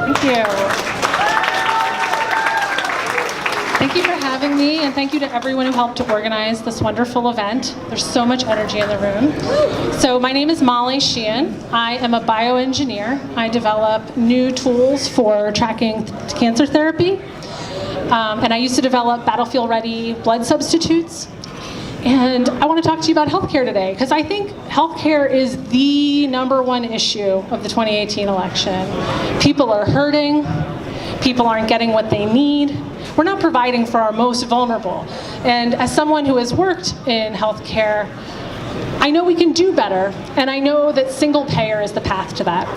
Thank you. Thank you for having me, and thank you to everyone who helped to organize this wonderful event. There's so much energy in the room. So my name is Molly Sheehan. I am a bioengineer. I develop new tools for tracking cancer therapy. And I used to develop battlefield-ready blood substitutes. And I want to talk to you about healthcare today, because I think healthcare is the #1 issue of the 2018 election. People are hurting. People aren't getting what they need. We're not providing for our most vulnerable. And as someone who has worked in healthcare, I know we can do better, and I know that single payer is the path to that.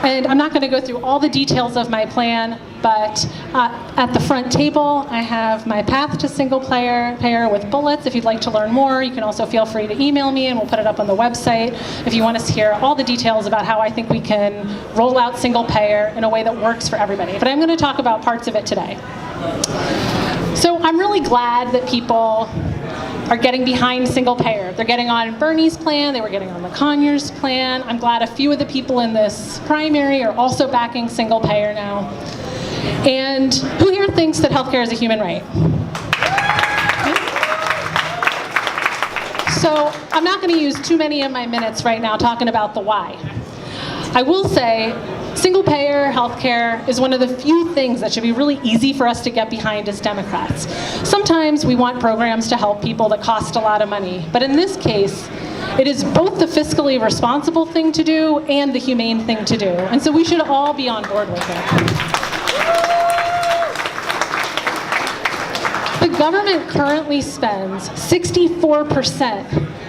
And I'm not going to go through all the details of my plan, but at the front table, I have my path to single payer with bullets. If you'd like to learn more, you can also feel free to email me, and we'll put it up on the website if you want to hear all the details about how I think we can roll out single payer in a way that works for everybody. But I'm going to talk about parts of it today. So I'm really glad that people are getting behind single payer. They're getting on Bernie's plan, they were getting on the Conyers plan. I'm glad a few of the people in this primary are also backing single payer now. And who here thinks that healthcare is a human right? So I'm not going to use too many of my minutes right now talking about the why. I will say single payer healthcare is one of the few things that should be really easy for us to get behind as Democrats. Sometimes we want programs to help people that cost a lot of money, but in this case, it is both the fiscally responsible thing to do and the humane thing to do. And so we should all be on board with it. The government currently spends 64%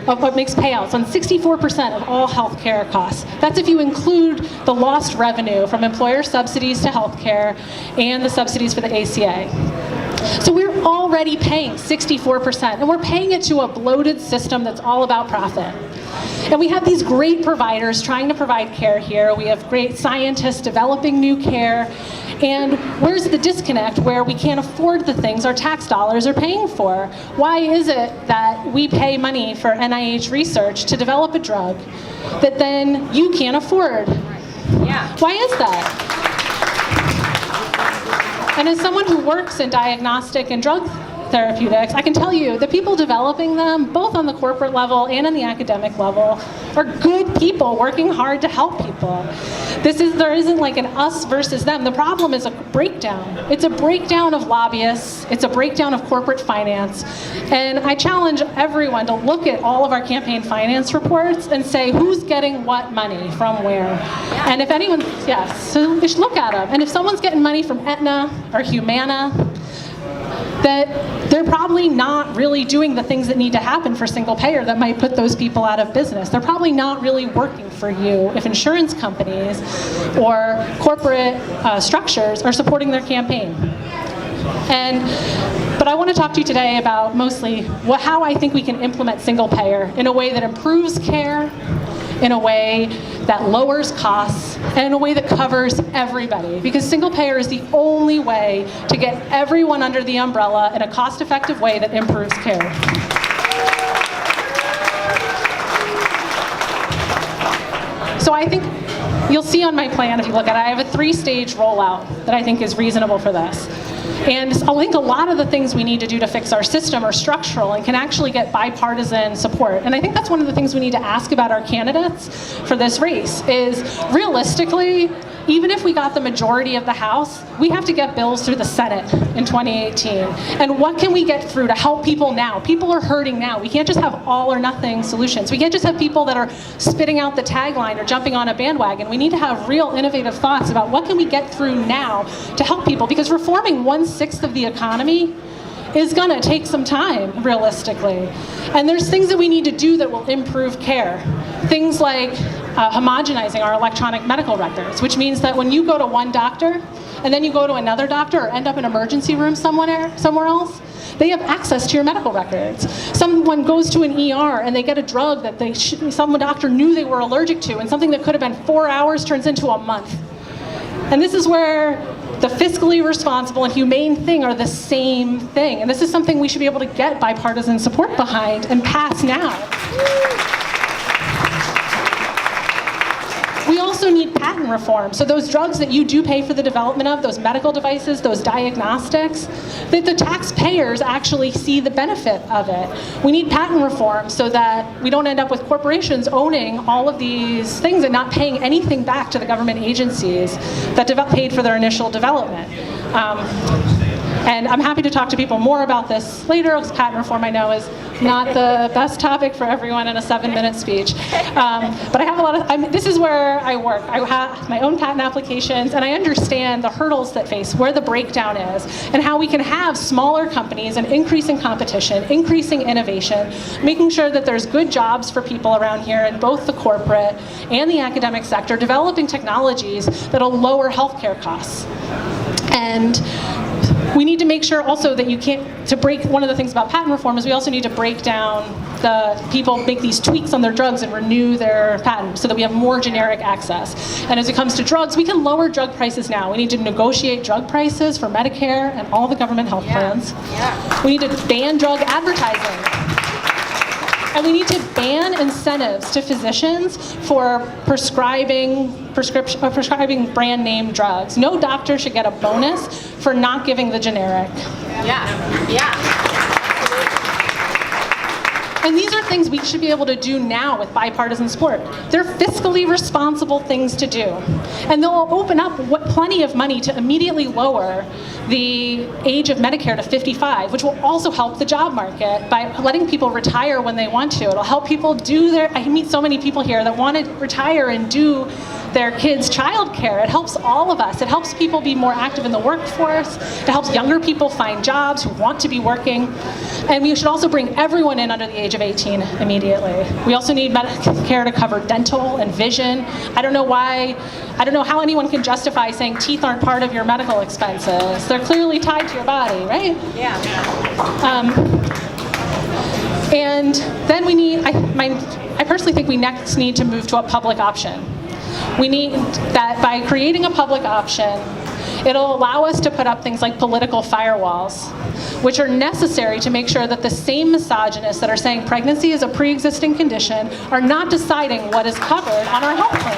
of what makes payouts on 64% of all healthcare costs. That's if you include the lost revenue from employer subsidies to healthcare and the subsidies for the ACA. So we're already paying 64%, and we're paying it to a bloated system that's all about profit. And we have these great providers trying to provide care here. We have great scientists developing new care. And where's the disconnect where we can't afford the things our tax dollars are paying for? Why is it that we pay money for NIH research to develop a drug that then you can't afford? Yeah. Why is that? And as someone who works in diagnostic and drug therapeutics, I can tell you the people developing them, both on the corporate level and on the academic level, are good people working hard to help people. There isn't like an us versus them. The problem is a breakdown. It's a breakdown of lobbyists. It's a breakdown of corporate finance. And I challenge everyone to look at all of our campaign finance reports and say who's getting what money from where. And if anyone, yes, so you should look at them. And if someone's getting money from Aetna or Humana, that they're probably not really doing the things that need to happen for single payer that might put those people out of business. They're probably not really working for you if insurance companies or corporate structures are supporting their campaign. But I want to talk to you today about mostly how I think we can implement single payer in a way that improves care, in a way that lowers costs, and in a way that covers everybody. Because single payer is the only way to get everyone under the umbrella in a cost-effective way that improves care. So I think you'll see on my plan, if you look at it, I have a 3-stage rollout that I think is reasonable for this. And I think a lot of the things we need to do to fix our system are structural and can actually get bipartisan support. And I think that's one of the things we need to ask about our candidates for this race is, realistically, even if we got the majority of the House, we have to get bills through the Senate in 2018. And what can we get through to help people now? People are hurting now. We can't just have all or nothing solutions. We can't just have people that are spitting out the tagline or jumping on a bandwagon. We need to have real innovative thoughts about what can we get through now to help people, because reforming 1/6 of the economy is gonna take some time, realistically. And there's things that we need to do that will improve care. Things like homogenizing our electronic medical records, which means that when you go to one doctor and then you go to another doctor or end up in an emergency room somewhere else, they have access to your medical records. Someone goes to an ER and they get a drug that some doctor knew they were allergic to, and something that could have been 4 hours turns into a month. And this is where the fiscally responsible and humane thing are the same thing. And this is something we should be able to get bipartisan support behind and pass now. We also need patent reform. So those drugs that you do pay for the development of, those medical devices, those diagnostics, that the taxpayers actually see the benefit of it. We need patent reform so that we don't end up with corporations owning all of these things and not paying anything back to the government agencies that paid for their initial development. And I'm happy to talk to people more about this later, because patent reform, I know, is not the best topic for everyone in a 7-minute speech. But I have a lot of, this is where I work. I have my own patent applications, and I understand the hurdles that face, where the breakdown is, and how we can have smaller companies and increasing competition, increasing innovation, making sure that there's good jobs for people around here in both the corporate and the academic sector, developing technologies that'll lower healthcare costs. And we need to make sure also that one of the things about patent reform is we also need to break down the people make these tweaks on their drugs and renew their patent so that we have more generic access. And as it comes to drugs, we can lower drug prices now. We need to negotiate drug prices for Medicare and all the government health plans. Yeah. We need to ban drug advertising. And we need to ban incentives to physicians for prescribing brand name drugs. No doctor should get a bonus for not giving the generic. Yeah. And these are things we should be able to do now with bipartisan support. They're fiscally responsible things to do. And they'll open up plenty of money to immediately lower the age of Medicare to 55, which will also help the job market by letting people retire when they want to. It'll help people I meet so many people here that want to retire and do their kids' childcare. It helps all of us. It helps people be more active in the workforce. It helps younger people find jobs who want to be working. And we should also bring everyone in under the age of 18 immediately. We also need Medicare to cover dental and vision. I don't know how anyone can justify saying teeth aren't part of your medical expenses. They're clearly tied to your body, right? Yeah. And then we need, I personally think we next need to move to a public option. We need that by creating a public option, it'll allow us to put up things like political firewalls, which are necessary to make sure that the same misogynists that are saying pregnancy is a pre-existing condition are not deciding what is covered on our health plan.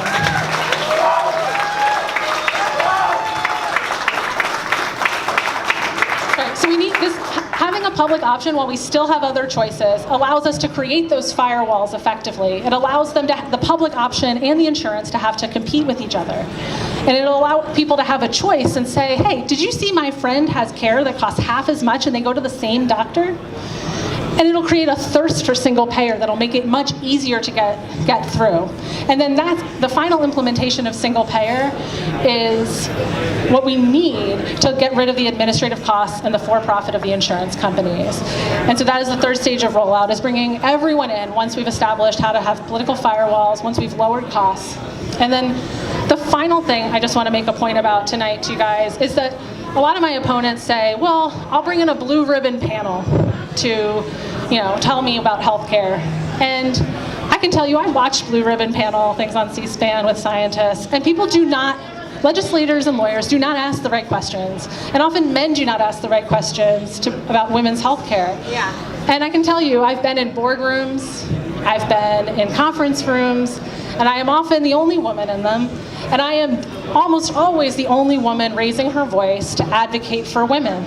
So we need this, having a public option while we still have other choices allows us to create those firewalls effectively. It allows the public option and the insurance to have to compete with each other. And it'll allow people to have a choice and say, hey, did you see my friend has care that costs half as much and they go to the same doctor? And it'll create a thirst for single payer that'll make it much easier to get through. And then that's the final implementation of single payer is what we need to get rid of the administrative costs and the for-profit of the insurance companies. And so that is the third stage of rollout, is bringing everyone in once we've established how to have political firewalls, once we've lowered costs. And then the final thing I just want to make a point about tonight to you guys is that a lot of my opponents say, well, I'll bring in a blue ribbon panel to, tell me about healthcare. And I can tell you, I watched blue ribbon panel things on C-SPAN with scientists, and legislators and lawyers do not ask the right questions. And often men do not ask the right questions about women's healthcare. Yeah. And I can tell you, I've been in boardrooms, I've been in conference rooms, and I am often the only woman in them. And I am almost always the only woman raising her voice to advocate for women.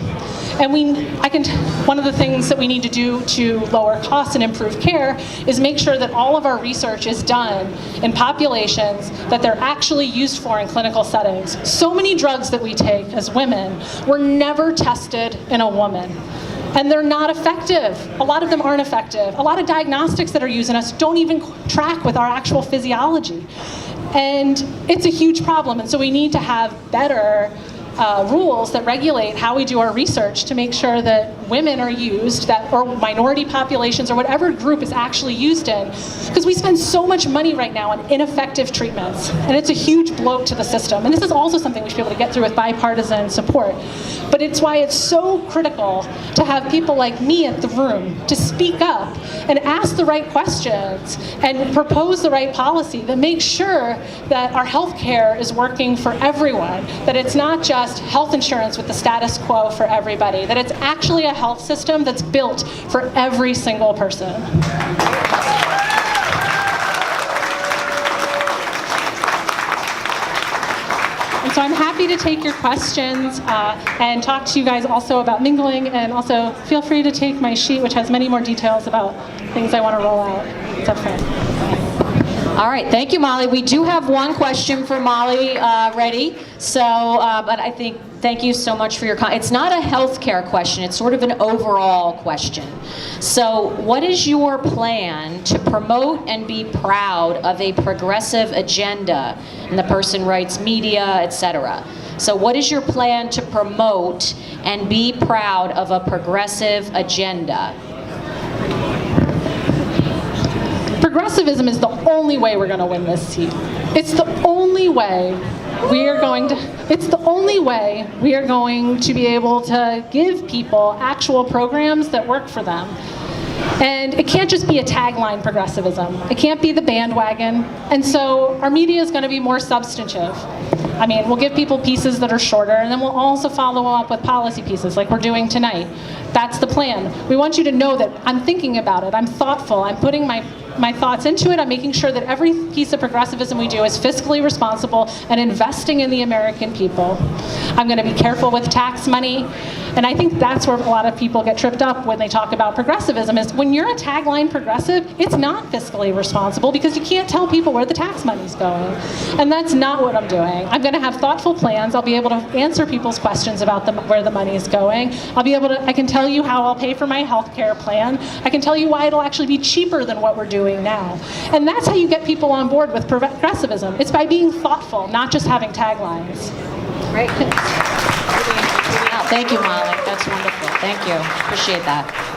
And one of the things that we need to do to lower costs and improve care is make sure that all of our research is done in populations that they're actually used for in clinical settings. So many drugs that we take as women were never tested in a woman. And they're not effective. A lot of them aren't effective. A lot of diagnostics that are used in us don't even track with our actual physiology. And it's a huge problem. And so we need to have better rules that regulate how we do our research to make sure that women are used, or minority populations, or whatever group is actually used in. Because we spend so much money right now on ineffective treatments. And it's a huge blow to the system. And this is also something we should be able to get through with bipartisan support. But But it's why it's so critical to have people like me at the room to speak up and ask the right questions and propose the right policy that makes sure that our health care is working for everyone, that it's not just health insurance with the status quo for everybody, that it's actually a health system that's built for every single person. And so I'm happy to take your questions and talk to you guys also about mingling, and also feel free to take my sheet, which has many more details about things I want to roll out. It's up front. All right, thank you, Molly. We do have one question for Molly ready. So, but I think, thank you so much for your comment. It's not a healthcare question, it's sort of an overall question. So, what is your plan to promote and be proud of a progressive agenda? And the person writes media, etc. So, what is your plan to promote and be proud of a progressive agenda? Progressivism is the only way we're going to win this seat. It's the only way we are going to, it's the only way we are going to be able to give people actual programs that work for them. And it can't just be a tagline progressivism. It can't be the bandwagon. And so our media is going to be more substantive. I mean, we'll give people pieces that are shorter, and then we'll also follow up with policy pieces like we're doing tonight. That's the plan. We want you to know that I'm thinking about it, I'm thoughtful, I'm putting my thoughts into it. I'm making sure that every piece of progressivism we do is fiscally responsible and investing in the American people. I'm going to be careful with tax money. And I think that's where a lot of people get tripped up when they talk about progressivism, is when you're a tagline progressive, it's not fiscally responsible because you can't tell people where the tax money's going. And that's not what I'm doing. I'm going to have thoughtful plans. I'll be able to answer people's questions about where the money's going. I can tell you how I'll pay for my health care plan. I can tell you why it'll actually be cheaper than what we're doing now. And that's how you get people on board with progressivism. It's by being thoughtful, not just having taglines. Great. Wow, thank you, Molly. That's wonderful. Thank you. Appreciate that.